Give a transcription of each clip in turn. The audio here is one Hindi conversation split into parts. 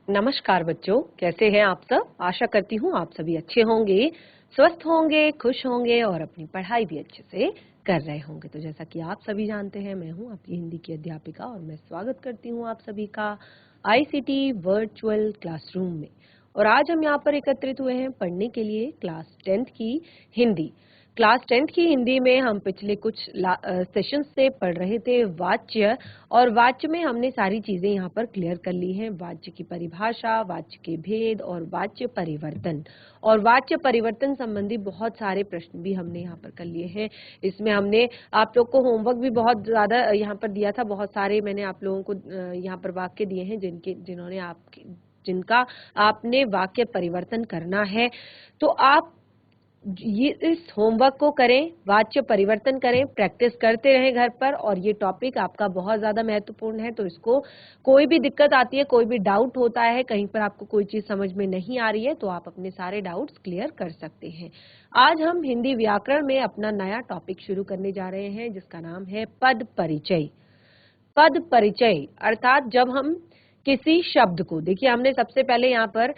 नमस्कार बच्चों, कैसे हैं आप सब। आशा करती हूँ आप सभी अच्छे होंगे, स्वस्थ होंगे, खुश होंगे और अपनी पढ़ाई भी अच्छे से कर रहे होंगे। तो जैसा कि आप सभी जानते हैं, मैं हूँ आपकी हिंदी की अध्यापिका और मैं स्वागत करती हूँ आप सभी का आईसीटी वर्चुअल क्लासरूम में। और आज हम यहाँ पर एकत्रित हुए हैं पढ़ने के लिए क्लास 10th की हिंदी। क्लास 10th की हिंदी में हम पिछले कुछ सेशन से पढ़ रहे थे वाच्य, और वाच्य में हमने सारी चीजें यहाँ पर क्लियर कर ली हैं। वाच्य की परिभाषा, वाच्य के भेद और वाच्य परिवर्तन। और वाच्य परिवर्तन संबंधी बहुत सारे प्रश्न भी हमने यहाँ पर कर लिए हैं। इसमें हमने आप लोग को होमवर्क भी बहुत ज्यादा यहाँ पर दिया था। बहुत सारे मैंने आप लोगों को यहाँ पर वाक्य दिए हैं जिनका आपने वाक्य परिवर्तन करना है। तो आप ये इस होमवर्क को करें, वाच्य परिवर्तन करें, प्रैक्टिस करते रहें घर पर। और ये टॉपिक आपका बहुत ज्यादा महत्वपूर्ण है, तो इसको कोई भी दिक्कत आती है, कोई भी डाउट होता है, कहीं पर आपको कोई चीज समझ में नहीं आ रही है, तो आप अपने सारे डाउट्स क्लियर कर सकते हैं। आज हम हिंदी व्याकरण में अपना नया टॉपिक शुरू करने जा रहे हैं, जिसका नाम है पद परिचय। पद परिचय अर्थात जब हम किसी शब्द को, देखिए हमने सबसे पहले यहाँ पर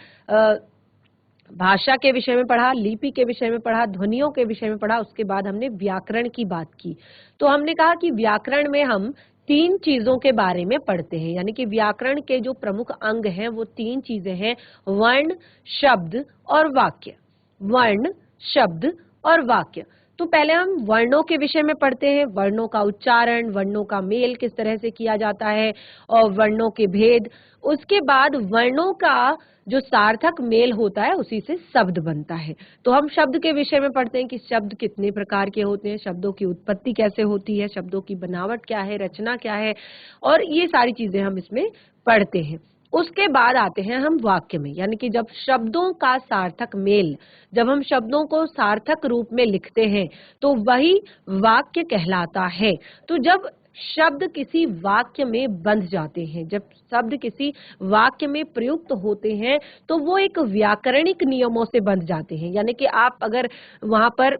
भाषा के विषय में पढ़ा, लिपि के विषय में पढ़ा, ध्वनियों के विषय में पढ़ा, उसके बाद हमने व्याकरण की बात की। तो हमने कहा कि व्याकरण में हम तीन चीजों के बारे में पढ़ते हैं, यानी कि व्याकरण के जो प्रमुख अंग हैं वो तीन चीजें हैं: वर्ण, शब्द और वाक्य। वर्ण, शब्द और वाक्य। तो पहले हम वर्णों के विषय में पढ़ते हैं, वर्णों का उच्चारण, वर्णों का मेल किस तरह से किया जाता है और वर्णों के भेद। उसके बाद वर्णों का जो सार्थक मेल होता है उसी से शब्द बनता है। तो हम शब्द के विषय में पढ़ते हैं कि शब्द कितने प्रकार के होते हैं, शब्दों की उत्पत्ति कैसे होती है, शब्दों की बनावट क्या है, रचना क्या है, और ये सारी चीजें हम इसमें पढ़ते हैं। उसके बाद आते हैं हम वाक्य में, यानी कि जब शब्दों का सार्थक मेल, जब हम शब्दों को सार्थक रूप में लिखते हैं तो वही वाक्य कहलाता है। तो जब शब्द किसी वाक्य में बंध जाते हैं, जब शब्द किसी वाक्य में प्रयुक्त होते हैं, तो वो एक व्याकरणिक नियमों से बंध जाते हैं। यानी कि आप अगर वहां पर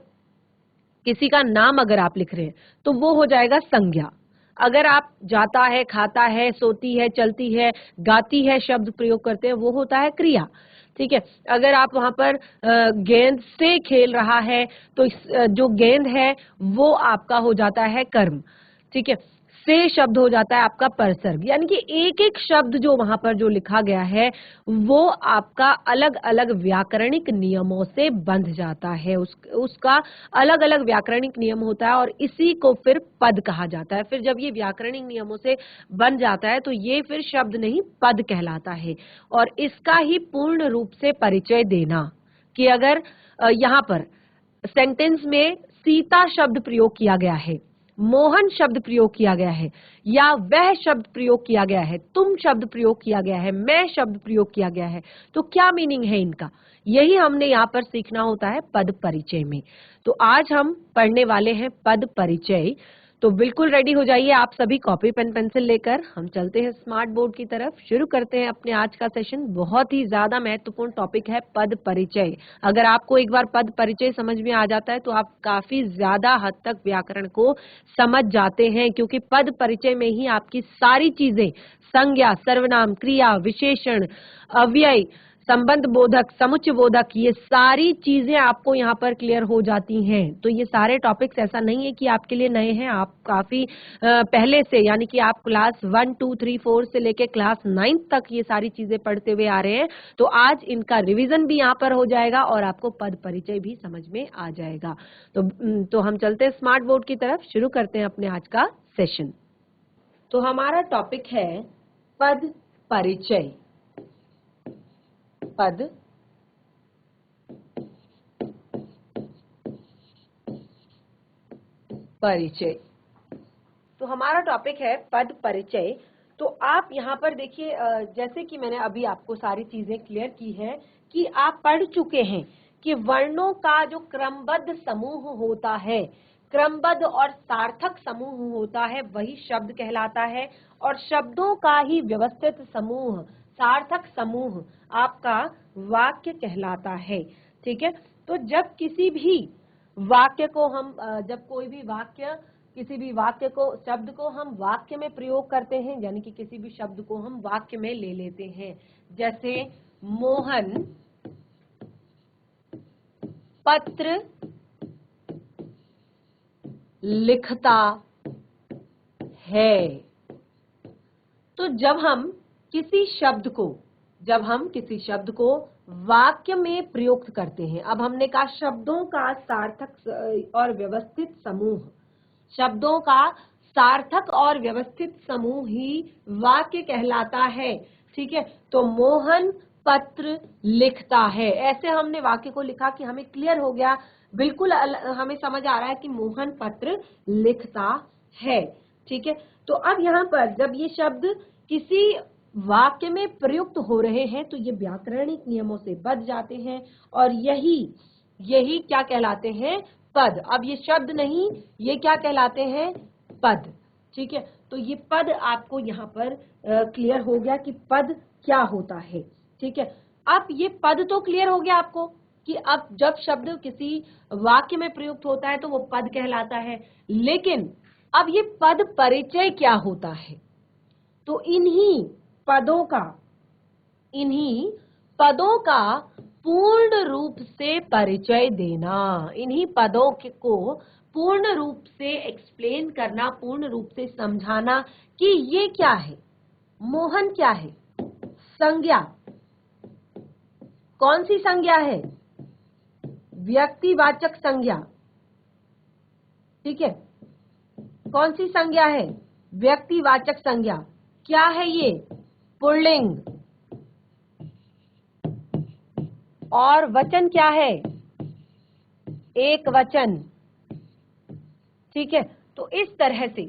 किसी का नाम अगर आप लिख रहे हैं तो वो हो जाएगा संज्ञा। अगर आप जाता है, खाता है, सोती है, चलती है, गाती है शब्द प्रयोग करते हैं, वो होता है क्रिया। ठीक है। अगर आप वहां पर गेंद से खेल रहा है तो जो गेंद है वो आपका हो जाता है कर्म। ठीक है। से शब्द हो जाता है आपका परसर्ग। यानी कि एक एक शब्द जो वहां पर जो लिखा गया है वो आपका अलग अलग व्याकरणिक नियमों से बंध जाता है। उसका अलग अलग व्याकरणिक नियम होता है और इसी को फिर पद कहा जाता है। फिर जब ये व्याकरणिक नियमों से बन जाता है तो ये फिर शब्द नहीं, पद कहलाता है। और इसका ही पूर्ण रूप से परिचय देना कि अगर यहाँ पर सेंटेंस में सीता शब्द प्रयोग किया गया है, मोहन शब्द प्रयोग किया गया है, या वह शब्द प्रयोग किया गया है, तुम शब्द प्रयोग किया गया है, मैं शब्द प्रयोग किया गया है, तो क्या मीनिंग है इनका, यही हमने यहाँ पर सीखना होता है पद परिचय में। तो आज हम पढ़ने वाले हैं पद परिचय। तो बिल्कुल रेडी हो जाइए आप सभी, कॉपी पेन पेंसिल लेकर हम चलते हैं स्मार्ट बोर्ड की तरफ। शुरू करते हैं अपने आज का सेशन। बहुत ही ज्यादा महत्वपूर्ण टॉपिक है पद परिचय। अगर आपको एक बार पद परिचय समझ में आ जाता है तो आप काफी ज्यादा हद तक व्याकरण को समझ जाते हैं, क्योंकि पद परिचय में ही आपकी सारी चीजें, संज्ञा, सर्वनाम, क्रिया, विशेषण, अव्यय, संबंध बोधक, समुच्चय बोधक, ये सारी चीजें आपको यहाँ पर क्लियर हो जाती हैं। तो ये सारे टॉपिक्स ऐसा नहीं है कि आपके लिए नए हैं, आप काफी पहले से, यानी कि आप क्लास 1, 2, 3, 4 से लेके क्लास 9 तक ये सारी चीजें पढ़ते हुए आ रहे हैं। तो आज इनका रिवीजन भी यहाँ पर हो जाएगा और आपको पद परिचय भी समझ में आ जाएगा। तो हम चलते हैं स्मार्ट बोर्ड की तरफ, शुरू करते हैं अपने आज का सेशन। तो हमारा टॉपिक है पद परिचय। पद परिचय। तो हमारा टॉपिक है पद परिचय। तो आप यहाँ पर देखिए, जैसे कि मैंने अभी आपको सारी चीजें क्लियर की है कि आप पढ़ चुके हैं कि वर्णों का जो क्रमबद्ध समूह होता है, क्रमबद्ध और सार्थक समूह होता है, वही शब्द कहलाता है। और शब्दों का ही व्यवस्थित समूह, सार्थक समूह आपका वाक्य कहलाता है। ठीक है। तो जब किसी भी वाक्य को हम, जब कोई भी वाक्य किसी भी वाक्य को, शब्द को हम वाक्य में प्रयोग करते हैं, यानी कि किसी भी शब्द को हम वाक्य में ले लेते हैं। जैसे मोहन पत्र लिखता है। तो जब हम किसी शब्द को वाक्य में प्रयुक्त करते हैं, अब हमने कहा शब्दों का सार्थक और व्यवस्थित समूह, शब्दों का सार्थक और व्यवस्थित समूह ही वाक्य कहलाता है। ठीक है, तो मोहन पत्र लिखता है, ऐसे हमने वाक्य को लिखा कि हमें क्लियर हो गया, बिल्कुल हमें समझ आ रहा है कि मोहन पत्र लिखता है। ठीक है, तो अब यहाँ पर जब ये शब्द किसी वाक्य में प्रयुक्त हो रहे हैं तो ये व्याकरणिक नियमों से बच जाते हैं और यही क्या कहलाते हैं? पद। अब ये शब्द नहीं, ये क्या कहलाते हैं? पद। ठीक है, तो ये पद आपको यहाँ पर क्लियर हो गया कि पद क्या होता है। ठीक है, अब ये पद तो क्लियर हो गया आपको कि अब जब शब्द किसी वाक्य में प्रयुक्त होता है तो वो पद कहलाता है, लेकिन अब ये पद परिचय क्या होता है? तो इन्हीं पदों का पूर्ण रूप से परिचय देना, इन्हीं पदों को पूर्ण रूप से एक्सप्लेन करना, पूर्ण रूप से समझाना कि ये क्या है, मोहन क्या है। संज्ञा, कौन सी संज्ञा है? व्यक्तिवाचक संज्ञा। ठीक है, कौन सी संज्ञा है? व्यक्तिवाचक संज्ञा। क्या है ये? पुल्लिंग। और वचन क्या है? एक वचन। ठीक है, तो इस तरह से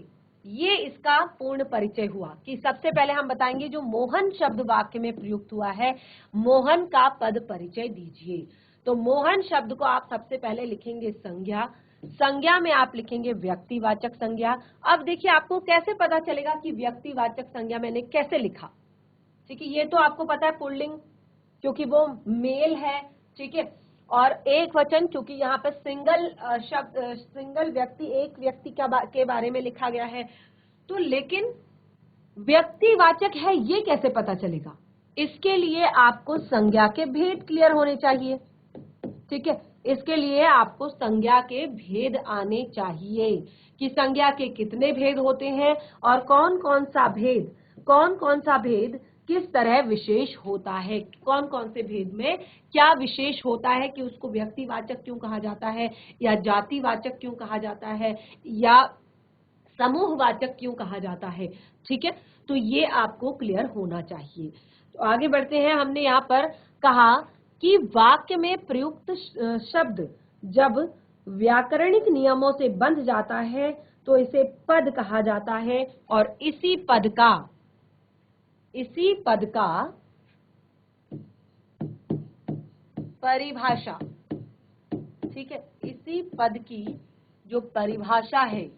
ये इसका पूर्ण परिचय हुआ कि सबसे पहले हम बताएंगे जो मोहन शब्द वाक्य में प्रयुक्त हुआ है, मोहन का पद परिचय दीजिए। तो मोहन शब्द को आप सबसे पहले लिखेंगे संज्ञा, संज्ञा में आप लिखेंगे व्यक्तिवाचक संज्ञा। अब देखिए आपको कैसे पता चलेगा कि व्यक्तिवाचक संज्ञा मैंने कैसे लिखा। ठीक है, ये तो आपको पता है पुल्लिंग क्योंकि वो मेल है। ठीक है, और एक वचन क्योंकि यहाँ पे सिंगल व्यक्ति, एक व्यक्ति के बारे में लिखा गया है। तो लेकिन व्यक्तिवाचक है ये कैसे पता चलेगा? इसके लिए आपको संज्ञा के भेद क्लियर होने चाहिए। ठीक है, इसके लिए आपको संज्ञा के भेद आने चाहिए कि संज्ञा के कितने भेद होते हैं और कौन कौन सा भेद किस तरह विशेष होता है, कौन कौन से भेद में क्या विशेष होता है कि उसको व्यक्तिवाचक क्यों कहा जाता है या जातिवाचक क्यों कहा जाता है या समूहवाचक क्यों कहा जाता है। ठीक है, तो ये आपको क्लियर होना चाहिए। तो आगे बढ़ते हैं। हमने यहाँ पर कहा कि वाक्य में प्रयुक्त शब्द जब व्याकरणिक नियमों से बंध जाता है तो इसे पद कहा जाता है और इसी पद का परिभाषा, ठीक है, इसी पद की जो परिभाषा है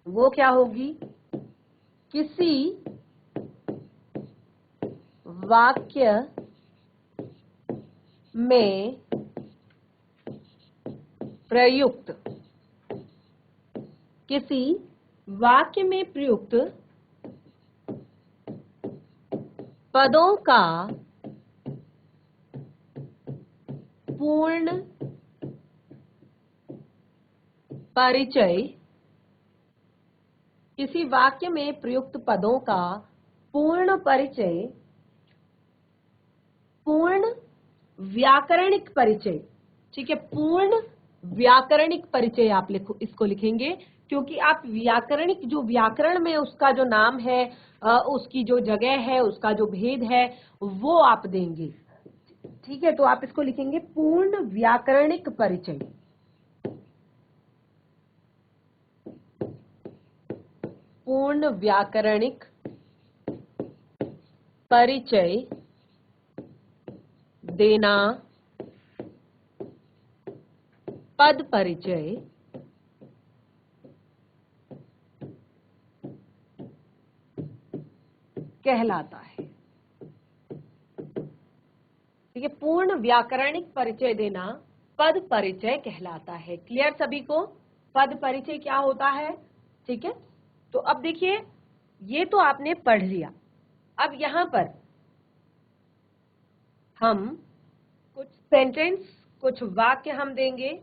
वो क्या होगी? किसी वाक्य में प्रयुक्त, किसी वाक्य में प्रयुक्त पदों का पूर्ण परिचय, किसी वाक्य में प्रयुक्त पदों का पूर्ण परिचय, पूर्ण व्याकरणिक परिचय। ठीक है, पूर्ण व्याकरणिक परिचय आप इसको लिखेंगे क्योंकि आप व्याकरणिक, जो व्याकरण में उसका जो नाम है, उसकी जो जगह है, उसका जो भेद है वो आप देंगे। ठीक है, तो आप इसको लिखेंगे पूर्ण व्याकरणिक परिचय। पूर्ण व्याकरणिक परिचय देना पद परिचय कहलाता है। ठीक है, पूर्ण व्याकरणिक परिचय देना पद परिचय कहलाता है। क्लियर सभी को? पद परिचय क्या होता है। ठीक है, तो अब देखिए ये तो आपने पढ़ लिया। अब यहाँ पर हम कुछ सेंटेंस, कुछ वाक्य हम देंगे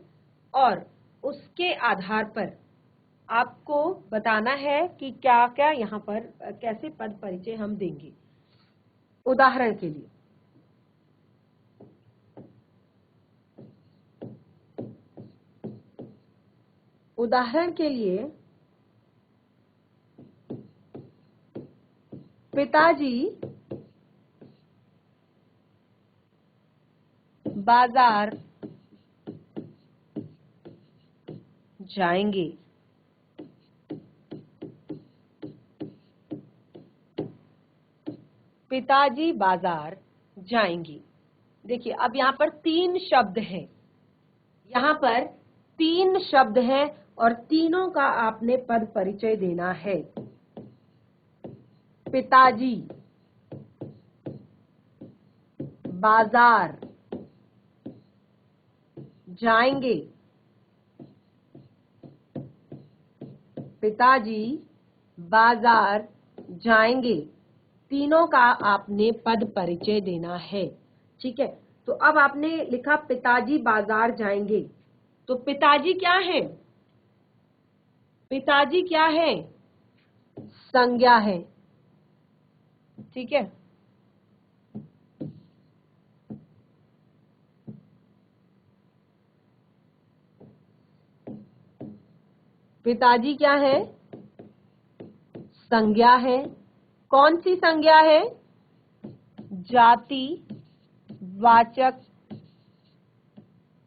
और उसके आधार पर आपको बताना है कि क्या क्या यहाँ पर कैसे पद परिचय हम देंगे। उदाहरण के लिए, पिताजी बाजार जाएंगे। पिताजी बाजार जाएंगे। देखिए अब यहाँ पर 3 शब्द हैं, यहाँ पर 3 शब्द हैं और तीनों का आपने पद परिचय देना है। पिताजी बाजार जाएंगे। पिताजी बाजार जाएंगे, तीनों का आपने पद परिचय देना है। ठीक है, तो अब आपने लिखा पिताजी बाजार जाएंगे, तो पिताजी क्या है, पिताजी क्या है, संज्ञा है। ठीक है, पिताजी क्या है, संज्ञा है। कौन सी संज्ञा है, जाति वाचक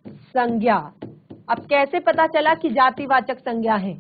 संज्ञा। अब कैसे पता चला कि जातिवाचक संज्ञा है,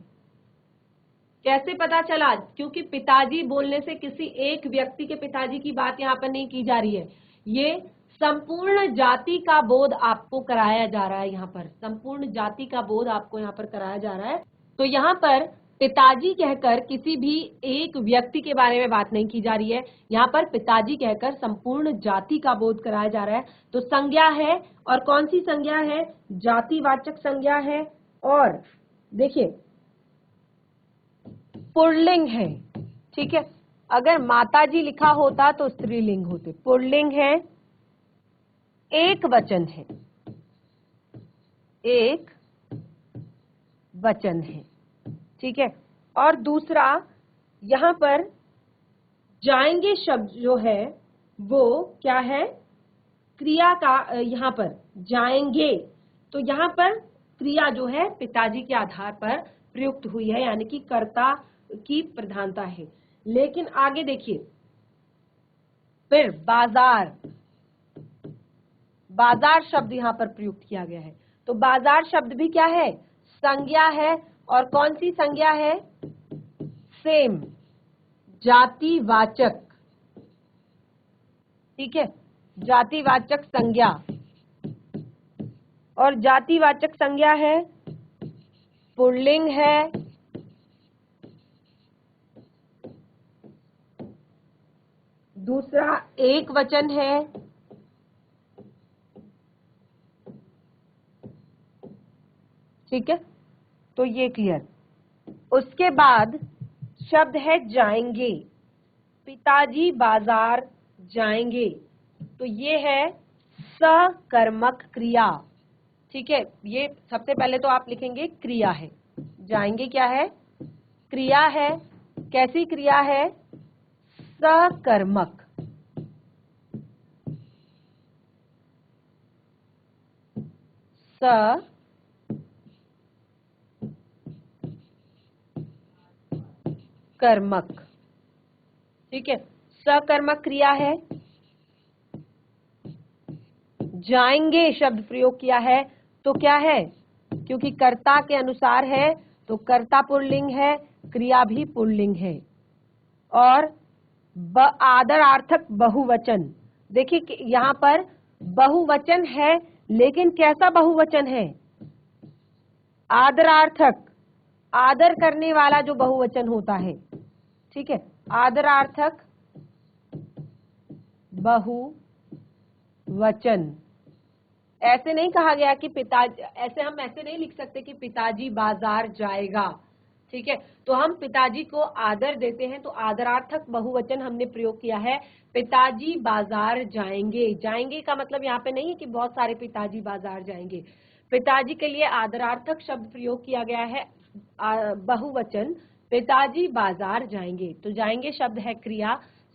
कैसे पता चला, क्योंकि पिताजी बोलने से किसी एक व्यक्ति के पिताजी की बात यहाँ पर नहीं की जा रही है, ये संपूर्ण जाति का बोध आपको कराया जा रहा है। यहाँ पर संपूर्ण जाति का बोध आपको यहाँ पर कराया जा रहा है। तो यहाँ पर पिताजी कहकर किसी भी एक व्यक्ति के बारे में बात नहीं की जा रही है, यहाँ पर पिताजी कहकर संपूर्ण जाति का बोध कराया जा रहा है। तो संज्ञा है, और कौन सी संज्ञा है, जातिवाचक संज्ञा है। और देखिए पुल्लिंग है। ठीक है, अगर माताजी लिखा होता तो स्त्रीलिंग होते, पुल्लिंग है, एक वचन है, एक वचन है। ठीक है, और दूसरा यहाँ पर जाएंगे शब्द जो है वो क्या है, क्रिया का, यहाँ पर जाएंगे, तो यहाँ पर क्रिया जो है पिताजी के आधार पर प्रयुक्त हुई है, यानी कि कर्ता की प्रधानता है। लेकिन आगे देखिए, फिर बाजार, बाजार शब्द यहाँ पर प्रयुक्त किया गया है, तो बाजार शब्द भी क्या है, संज्ञा है। और कौन सी संज्ञा है, सेम, जातिवाचक। ठीक है, जातिवाचक संज्ञा, और जातिवाचक संज्ञा है, पुल्लिंग है, दूसरा एक वचन है, ठीक है, तो ये क्लियर। उसके बाद शब्द है जाएंगे, पिताजी बाजार जाएंगे, तो ये है सकर्मक क्रिया। ठीक है, ये सबसे पहले तो आप लिखेंगे क्रिया है, जाएंगे क्या है, क्रिया है। कैसी क्रिया है, सकर्मक। सकर्मक। ठीक है, सकर्मक क्रिया है। जाएंगे शब्द प्रयोग किया है, तो क्या है, क्योंकि कर्ता के अनुसार है तो कर्ता पुल्लिंग है, क्रिया भी पुल्लिंग है। और आदरार्थक बहुवचन, देखिए यहाँ पर बहुवचन है, लेकिन कैसा बहुवचन है, आदरार्थक, आदर करने वाला जो बहुवचन होता है। ठीक है, आदरार्थक बहुवचन। ऐसे नहीं कहा गया कि पिताजी, हम ऐसे नहीं लिख सकते कि पिताजी बाजार जाएगा, ठीक है। तो हम पिताजी को आदर देते हैं, तो आदरार्थक बहुवचन हमने प्रयोग किया है, पिताजी बाजार जाएंगे। जाएंगे का मतलब यहाँ पे नहीं है कि बहुत सारे पिताजी बाजार जाएंगे, पिताजी के लिए आदरार्थक शब्द प्रयोग किया गया है, बहुवचन, पिताजी बाजार जाएंगे। तो जाएंगे शब्द है क्रिया,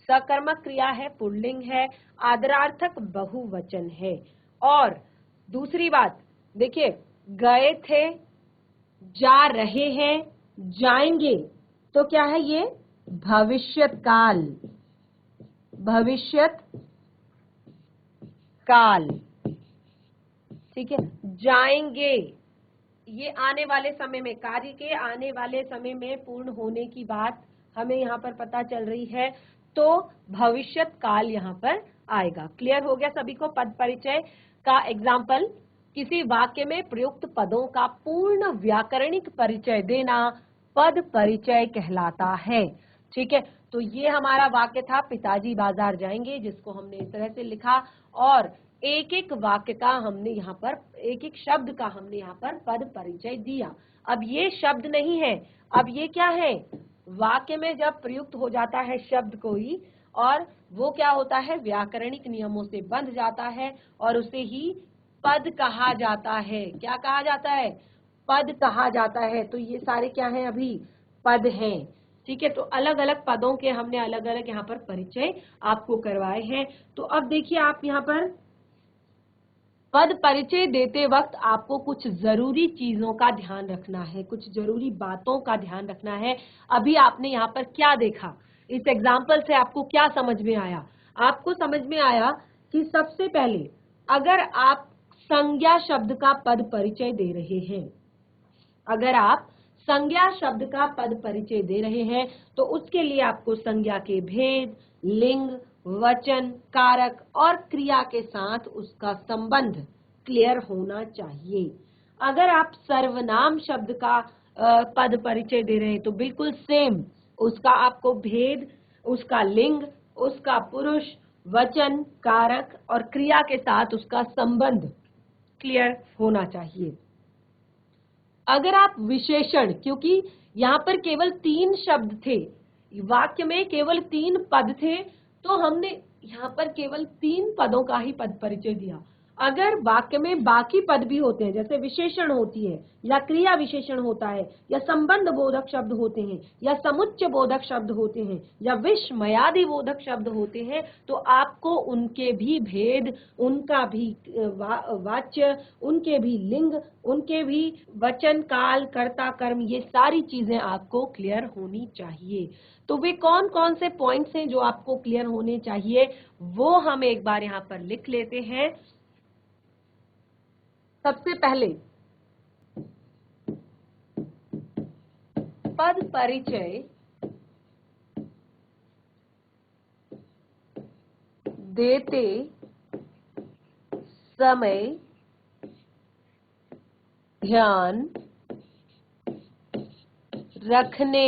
सकर्मक क्रिया है, पुल्लिंग है, आदरार्थक बहुवचन है। और दूसरी बात देखिए, गए थे, जा रहे हैं, जाएंगे, तो क्या है ये? भविष्यत काल, भविष्यत काल, ठीक है। जाएंगे ये आने वाले समय में, कार्य के आने वाले समय में पूर्ण होने की बात हमें यहाँ पर पता चल रही है, तो भविष्यत काल यहाँ पर आएगा। क्लियर हो गया सभी को? पद परिचय का एग्जाम्पल, किसी वाक्य में प्रयुक्त पदों का पूर्ण व्याकरणिक परिचय देना पद परिचय कहलाता है, ठीक है। तो ये हमारा वाक्य था, पिताजी बाजार जाएंगे, जिसको हमने इस तरह से लिखा, और एक एक वाक्य का हमने यहाँ पर, एक एक शब्द का हमने यहाँ पर पद परिचय दिया। अब ये शब्द नहीं है, अब ये क्या है? वाक्य में जब प्रयुक्त हो जाता है शब्द कोई, और वो क्या होता है? व्याकरणिक नियमों से बंध जाता है, और उसे ही पद कहा जाता है। क्या कहा जाता है? पद कहा जाता है। तो ये सारे क्या हैं? अभी पद हैं, ठीक है। तो अलग अलग पदों के हमने अलग अलग यहाँ पर परिचय आपको करवाए हैं। तो अब देखिए, आप यहाँ पर पद परिचय देते वक्त आपको कुछ जरूरी चीजों का ध्यान रखना है, कुछ जरूरी बातों का ध्यान रखना है। अभी आपने यहाँ पर क्या देखा? इस एग्जाम्पल से आपको क्या समझ में आया? आपको समझ में आया कि सबसे पहले अगर आप संज्ञा शब्द का पद परिचय दे रहे हैं, अगर आप संज्ञा शब्द का पद परिचय दे रहे हैं, तो उसके लिए आपको संज्ञा के भेद, लिंग, वचन, कारक और क्रिया के साथ उसका संबंध क्लियर होना चाहिए। अगर आप सर्वनाम शब्द का पद परिचय दे रहे हैं, तो बिल्कुल सेम उसका आपको भेद, उसका लिंग, उसका पुरुष, वचन, कारक और क्रिया के साथ उसका संबंध क्लियर होना चाहिए। अगर आप विशेषण, क्योंकि यहाँ पर केवल 3 शब्द थे, वाक्य में केवल 3 पद थे, तो हमने यहाँ पर केवल 3 पदों का ही पद परिचय दिया। अगर वाक्य में बाकी पद भी होते हैं, जैसे विशेषण होती है, या क्रिया विशेषण होता है, या संबंध बोधक शब्द होते हैं, या समुच्चय बोधक शब्द होते हैं, या विषमयादि बोधक शब्द होते हैं, तो आपको उनके भी भेद, उनका भी वाच्य, उनके भी लिंग, उनके भी वचन, काल, कर्ता, कर्म, ये सारी चीजें आपको क्लियर होनी चाहिए। तो वे कौन कौन से पॉइंट्स हैं जो आपको क्लियर होने चाहिए, वो हम एक बार यहाँ पर लिख लेते हैं। सबसे पहले पद परिचय देते समय ध्यान रखने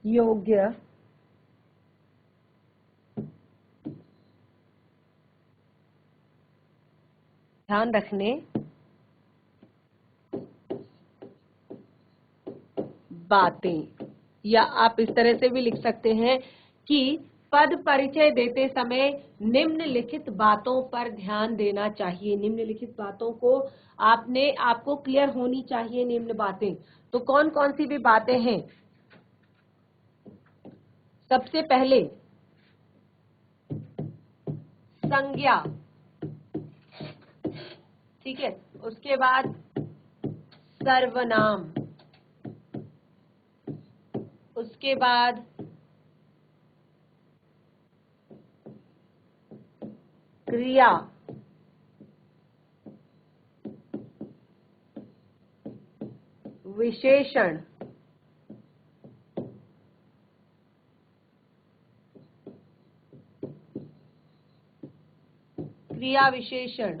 योग्य ध्यान रखने बातें, या आप इस तरह से भी लिख सकते हैं कि पद परिचय देते समय निम्नलिखित बातों पर ध्यान देना चाहिए। निम्नलिखित बातों को आपको क्लियर होनी चाहिए। निम्न बातें तो कौन कौन सी भी बातें हैं? सबसे पहले संज्ञा, ठीक है, उसके बाद सर्वनाम, उसके बाद क्रिया, विशेषण, क्रिया विशेषण,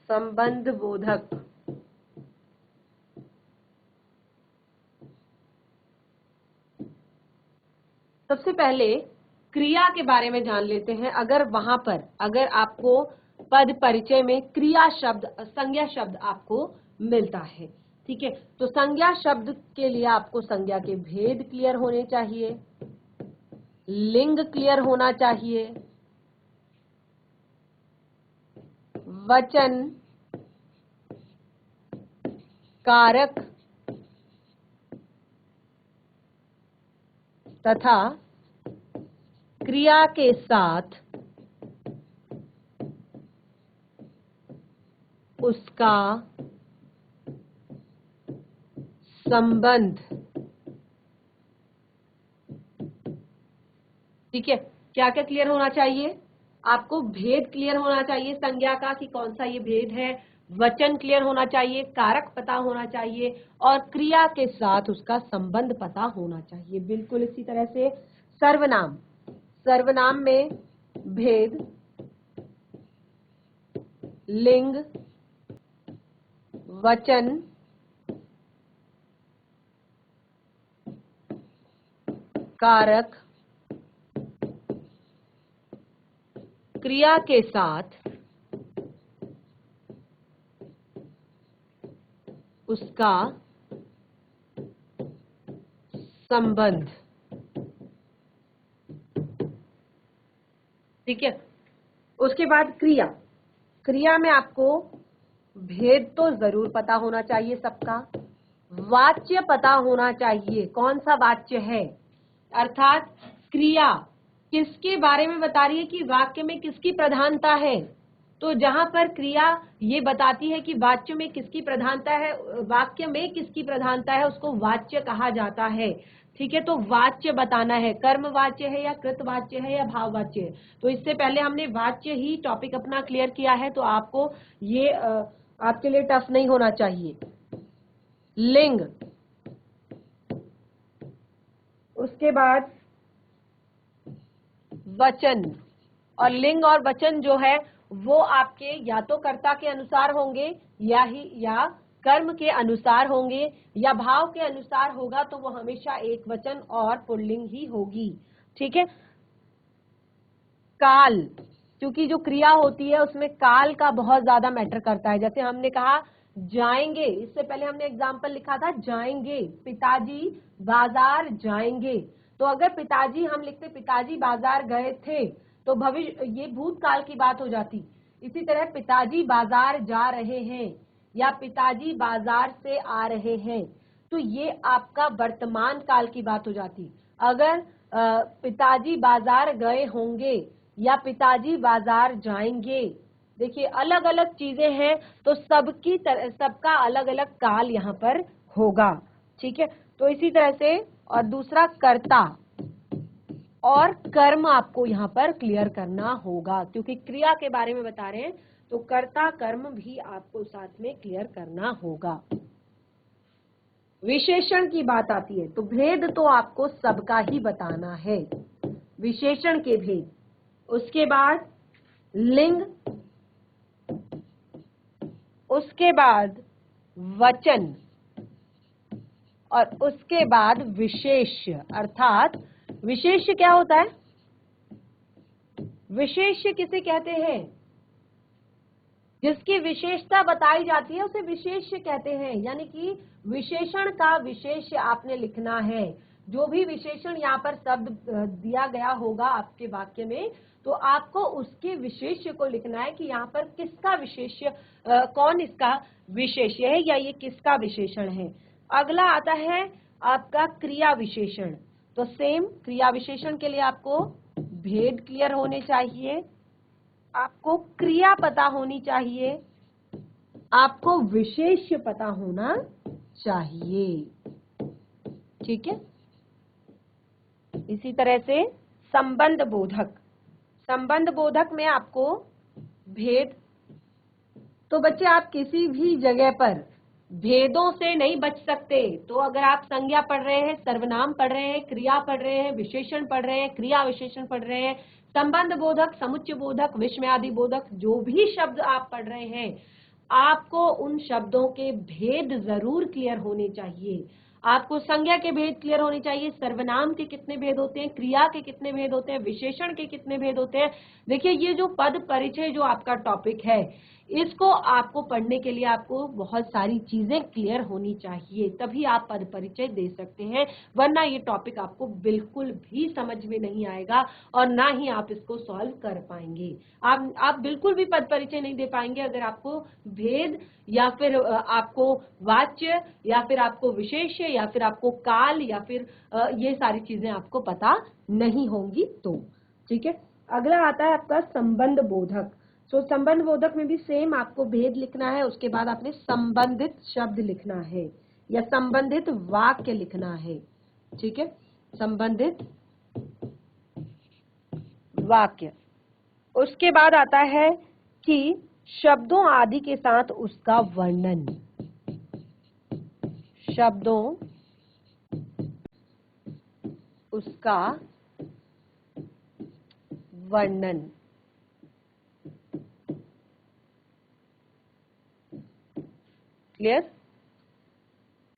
संबंध बोधक। सबसे पहले क्रिया के बारे में जान लेते हैं। अगर आपको पद परिचय में क्रिया शब्द, संज्ञा शब्द आपको मिलता है, ठीक है, तो संज्ञा शब्द के लिए आपको संज्ञा के भेद क्लियर होने चाहिए, लिंग क्लियर होना चाहिए, वचन, कारक तथा क्रिया के साथ उसका संबंध। ठीक है, क्या क्या क्लियर होना चाहिए? आपको भेद क्लियर होना चाहिए संज्ञा का कि कौन सा ये भेद है, वचन क्लियर होना चाहिए, कारक पता होना चाहिए और क्रिया के साथ उसका संबंध पता होना चाहिए। बिल्कुल इसी तरह से सर्वनाम, सर्वनाम में भेद, लिंग, वचन, कारक, क्रिया के साथ उसका संबंध। ठीक है, उसके बाद क्रिया। क्रिया में आपको भेद तो जरूर पता होना चाहिए सबका, वाच्य पता होना चाहिए कौन सा वाच्य है, अर्थात क्रिया किसके बारे में बता रही है कि वाक्य में किसकी प्रधानता है। तो जहां पर क्रिया ये बताती है कि वाच्य में किसकी प्रधानता है, वाक्य में किसकी प्रधानता है, उसको वाच्य कहा जाता है। ठीक है, तो वाच्य बताना है, कर्म वाच्य है या कृत वाच्य है या भाव वाच्य है। तो इससे पहले हमने वाच्य ही टॉपिक अपना क्लियर किया है, तो आपको ये आपके लिए टफ नहीं होना चाहिए। लिंग, उसके बाद वचन, और लिंग और वचन जो है वो आपके या तो कर्ता के अनुसार होंगे या कर्म के अनुसार होंगे या भाव के अनुसार होगा, तो वो हमेशा एक वचन और पुल्लिंग ही होगी। ठीक है, काल, क्योंकि जो क्रिया होती है उसमें काल का बहुत ज्यादा मैटर करता है। जैसे हमने कहा जाएंगे, इससे पहले हमने एग्जाम्पल लिखा था जाएंगे, पिताजी बाजार जाएंगे। तो अगर पिताजी हम लिखते पिताजी बाजार गए थे तो भविष्य, ये भूतकाल की बात हो जाती। इसी तरह पिताजी बाजार जा रहे हैं या पिताजी बाजार से आ रहे हैं, तो ये आपका वर्तमान काल की बात हो जाती। अगर पिताजी बाजार गए होंगे या पिताजी बाजार जाएंगे, देखिए अलग अलग चीजें हैं, तो सबका अलग अलग काल यहाँ पर होगा। ठीक है, तो इसी तरह से, और दूसरा कर्ता और कर्म आपको यहाँ पर क्लियर करना होगा, क्योंकि क्रिया के बारे में बता रहे हैं, तो कर्ता कर्म भी आपको साथ में क्लियर करना होगा। विशेषण की बात आती है तो भेद तो आपको सबका ही बताना है, विशेषण के भेद। उसके बाद लिंग, उसके बाद वचन और उसके बाद विशेष्य। अर्थात विशेष्य क्या होता है? विशेष्य किसे कहते हैं? जिसकी विशेषता बताई जाती है उसे विशेष्य कहते हैं। यानी कि विशेषण का विशेष्य आपने लिखना है। जो भी विशेषण यहाँ पर शब्द दिया गया होगा आपके वाक्य में, तो आपको उसके विशेष्य को लिखना है कि यहाँ पर किसका विशेष्य, कौन इसका विशेष्य है या ये किसका विशेषण है। अगला आता है आपका क्रिया विशेषण। तो सेम क्रिया विशेषण के लिए आपको भेद क्लियर होने चाहिए, आपको क्रिया पता होनी चाहिए, आपको विशेष्य पता होना चाहिए। ठीक है, इसी तरह से संबंध बोधक। संबंध बोधक में आपको भेद, तो बच्चे आप किसी भी जगह पर भेदों से नहीं बच सकते। तो अगर आप संज्ञा पढ़ रहे हैं, सर्वनाम पढ़ रहे हैं, क्रिया पढ़ रहे हैं, विशेषण पढ़ रहे हैं, क्रिया विशेषण पढ़ रहे हैं, संबंध बोधक, समुच्चय बोधक, विस्मयादि बोधक, जो भी शब्द आप पढ़ रहे हैं आपको उन शब्दों के भेद जरूर क्लियर होने चाहिए। आपको संज्ञा के भेद क्लियर होने चाहिए, सर्वनाम के कितने भेद होते हैं, क्रिया के कितने भेद होते हैं, विशेषण के कितने भेद होते हैं। देखिए ये जो पद परिचय जो आपका टॉपिक है, इसको आपको पढ़ने के लिए आपको बहुत सारी चीजें क्लियर होनी चाहिए, तभी आप पद परिचय दे सकते हैं, वरना ये टॉपिक आपको बिल्कुल भी समझ में नहीं आएगा और ना ही आप इसको सॉल्व कर पाएंगे। आप बिल्कुल भी पद परिचय नहीं दे पाएंगे अगर आपको भेद या फिर आपको वाच्य या फिर आपको विशेष्य या फिर आपको काल या फिर ये सारी चीजें आपको पता नहीं होंगी तो। ठीक है, अगला आता है आपका संबंध बोधक। सो संबंध बोधक में भी सेम आपको भेद लिखना है, उसके बाद आपने संबंधित शब्द लिखना है या संबंधित वाक्य लिखना है। ठीक है, संबंधित वाक्य। उसके बाद आता है कि शब्दों आदि के साथ उसका वर्णन, शब्दों उसका वर्णन। क्लियर?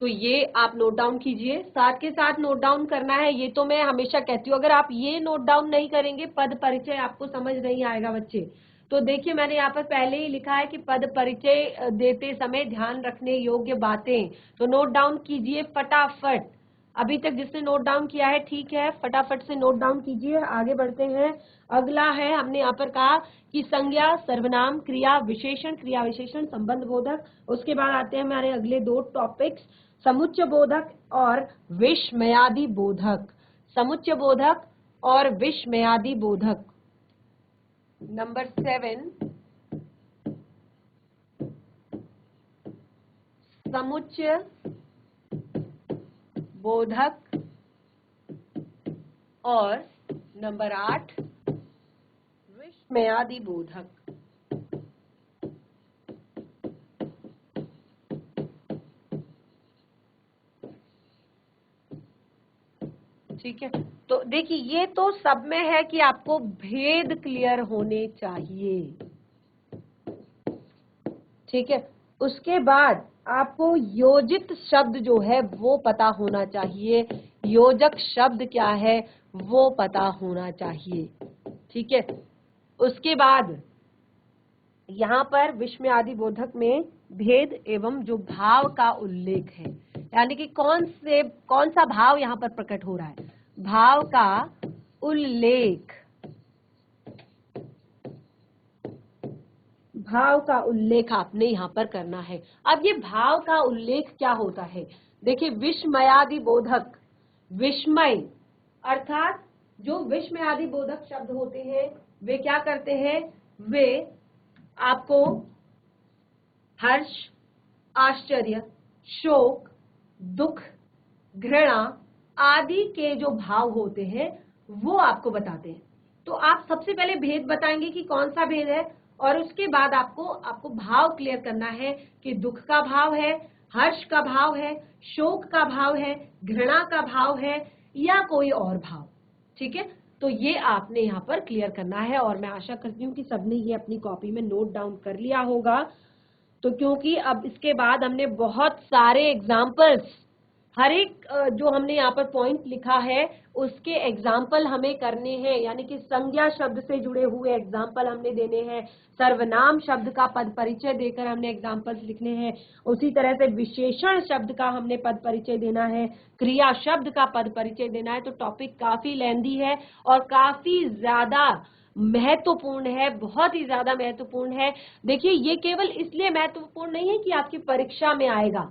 तो ये आप नोट डाउन कीजिए, साथ के साथ नोट डाउन करना है। ये तो मैं हमेशा कहती हूँ, अगर आप ये नोट डाउन नहीं करेंगे पद परिचय आपको समझ नहीं आएगा बच्चे। तो देखिए मैंने यहाँ पर पहले ही लिखा है कि पद परिचय देते समय ध्यान रखने योग्य बातें, तो नोट डाउन कीजिए फटाफट। अभी तक जिसने नोट डाउन किया है ठीक है, फटाफट से नोट डाउन कीजिए। आगे बढ़ते हैं, अगला है हमने यहाँ पर कहा कि संज्ञा, सर्वनाम, क्रिया विशेषण, संबंध बोधक। उसके बाद आते हैं हमारे अगले दो टॉपिक्स, समुच्चय बोधक और विस्मयादि बोधक। समुच्चय बोधक और विस्मयादि बोधक। नंबर 7, समुच्चय बोधक और नंबर 8 विस्मयादि बोधक। ठीक है, तो देखिए ये तो सब में है कि आपको भेद क्लियर होने चाहिए। ठीक है, उसके बाद आपको योजित शब्द जो है वो पता होना चाहिए, योजक शब्द क्या है वो पता होना चाहिए। ठीक है, उसके बाद यहाँ पर विस्मयादि बोधक में भेद एवं जो भाव का उल्लेख है, यानी कि कौन सा भाव यहाँ पर प्रकट हो रहा है, भाव का उल्लेख, भाव का उल्लेख आपने यहाँ पर करना है। अब ये भाव का उल्लेख क्या होता है, देखिए विस्मयादि बोधक, विस्मय अर्थात जो विस्मयादि बोधक शब्द होते हैं वे क्या करते हैं, वे आपको हर्ष, आश्चर्य, शोक, दुख, घृणा आदि के जो भाव होते हैं वो आपको बताते हैं। तो आप सबसे पहले भेद बताएंगे कि कौन सा भेद है और उसके बाद आपको भाव क्लियर करना है कि दुख का भाव है, हर्ष का भाव है, शोक का भाव है, घृणा का भाव है या कोई और भाव। ठीक है, तो ये आपने यहाँ पर क्लियर करना है और मैं आशा करती हूँ कि सबने ये अपनी कॉपी में नोट डाउन कर लिया होगा। तो क्योंकि अब इसके बाद हमने बहुत सारे एग्जाम्पल्स, हर एक जो हमने यहाँ पर पॉइंट लिखा है उसके एग्जाम्पल हमें करने हैं, यानी कि संज्ञा शब्द से जुड़े हुए एग्जाम्पल हमने देने हैं, सर्वनाम शब्द का पद परिचय देकर हमने एग्जाम्पल्स लिखने हैं, उसी तरह से विशेषण शब्द का हमने पद परिचय देना है, क्रिया शब्द का पद परिचय देना है। तो टॉपिक काफी लेंदी है और काफी ज्यादा महत्वपूर्ण है, बहुत ही ज्यादा महत्वपूर्ण है। देखिए ये केवल इसलिए महत्वपूर्ण नहीं है कि आपकी परीक्षा में आएगा,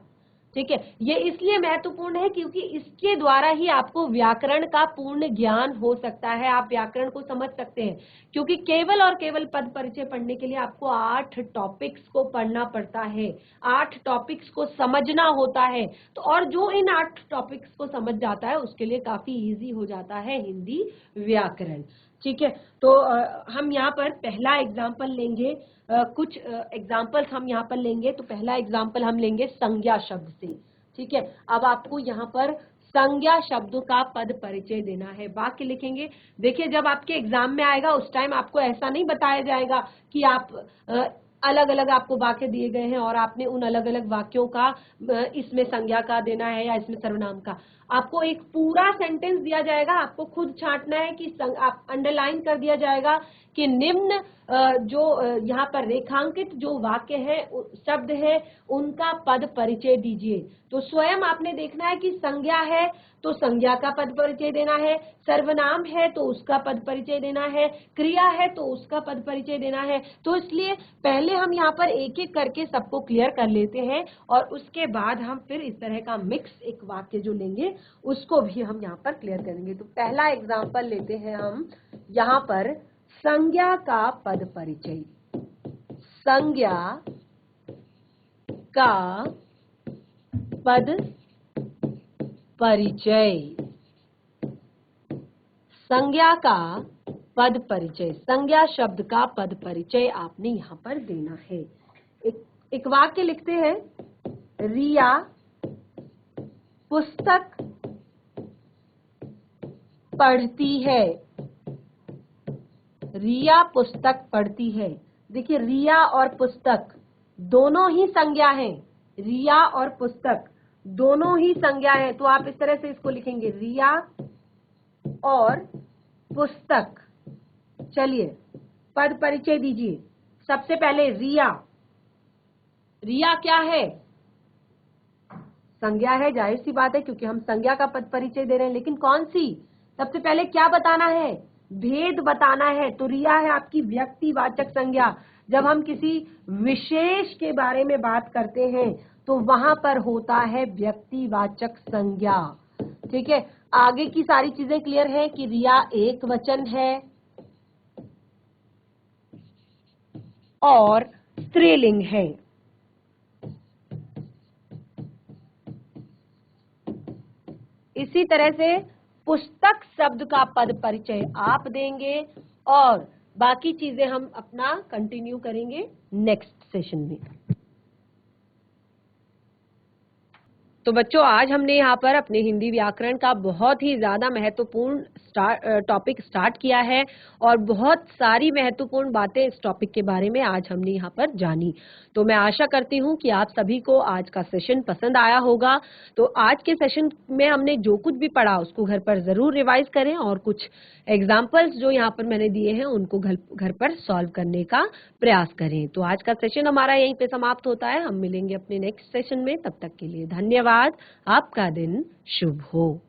ठीक है, ये इसलिए महत्वपूर्ण है क्योंकि इसके द्वारा ही आपको व्याकरण का पूर्ण ज्ञान हो सकता है, आप व्याकरण को समझ सकते हैं। क्योंकि केवल और केवल पद परिचय पढ़ने के लिए आपको 8 टॉपिक्स को पढ़ना पड़ता है, 8 टॉपिक्स को समझना होता है। तो और जो इन 8 टॉपिक्स को समझ जाता है उसके लिए काफी इजी हो जाता है हिंदी व्याकरण। ठीक है, तो हम यहाँ पर पहला एग्जाम्पल लेंगे, कुछ एग्जाम्पल्स हम यहाँ पर लेंगे। तो पहला एग्जाम्पल हम लेंगे संज्ञा शब्द से। ठीक है, अब आपको यहाँ पर संज्ञा शब्दों का पद परिचय देना है, वाक्य लिखेंगे। देखिए जब आपके एग्जाम में आएगा उस टाइम आपको ऐसा नहीं बताया जाएगा कि आप अलग अलग आपको वाक्य दिए गए हैं और आपने उन अलग अलग वाक्यों का इसमें संज्ञा का देना है या इसमें सर्वनाम का, आपको एक पूरा सेंटेंस दिया जाएगा, आपको खुद छांटना है कि आप अंडरलाइन कर दिया जाएगा कि निम्न जो यहाँ पर रेखांकित जो वाक्य है शब्द है उनका पद परिचय दीजिए। तो स्वयं आपने देखना है कि संज्ञा है तो संज्ञा का पद परिचय देना है, सर्वनाम है तो उसका पद परिचय देना है, क्रिया है तो उसका पद परिचय देना है। तो इसलिए पहले हम यहाँ पर एक एक करके सबको क्लियर कर लेते हैं और उसके बाद हम फिर इस तरह का मिक्स एक वाक्य जो लेंगे उसको भी हम यहाँ पर क्लियर करेंगे। तो पहला एग्जाम्पल लेते हैं हम यहाँ पर संज्ञा का पद परिचय। संज्ञा का पद परिचय। संज्ञा का पद परिचय, संज्ञा शब्द का पद परिचय आपने यहाँ पर देना है। एक वाक्य लिखते हैं, रिया पुस्तक पढ़ती है। रिया पुस्तक पढ़ती है। देखिए रिया और पुस्तक दोनों ही संज्ञा हैं, रिया और पुस्तक दोनों ही संज्ञा है। तो आप इस तरह से इसको लिखेंगे, रिया और पुस्तक। चलिए पद परिचय दीजिए। सबसे पहले रिया, रिया क्या है? संज्ञा है, जाहिर सी बात है क्योंकि हम संज्ञा का पद परिचय दे रहे हैं, लेकिन कौन सी? सबसे पहले क्या बताना है? भेद बताना है। तो रिया है आपकी व्यक्तिवाचक संज्ञा। जब हम किसी विशेष के बारे में बात करते हैं तो वहां पर होता है व्यक्तिवाचक संज्ञा। ठीक है, आगे की सारी चीजें क्लियर है कि रिया एक वचन है और स्त्रीलिंग है। इसी तरह से पुस्तक शब्द का पद परिचय आप देंगे और बाकी चीजें हम अपना कंटिन्यू करेंगे नेक्स्ट सेशन में। तो बच्चों आज हमने यहाँ पर अपने हिंदी व्याकरण का बहुत ही ज्यादा महत्वपूर्ण टॉपिक स्टार्ट किया है और बहुत सारी महत्वपूर्ण बातें इस टॉपिक के बारे में आज हमने यहाँ पर जानी। तो मैं आशा करती हूँ कि आप सभी को आज का सेशन पसंद आया होगा। तो आज के सेशन में हमने जो कुछ भी पढ़ा उसको घर पर जरूर रिवाइज करें और कुछ एग्जाम्पल्स जो यहाँ पर मैंने दिए हैं उनको घर पर सॉल्व करने का प्रयास करें। तो आज का सेशन हमारा यहीं पे समाप्त होता है। हम मिलेंगे अपने नेक्स्ट सेशन में, तब तक के लिए धन्यवाद। आपका दिन शुभ हो।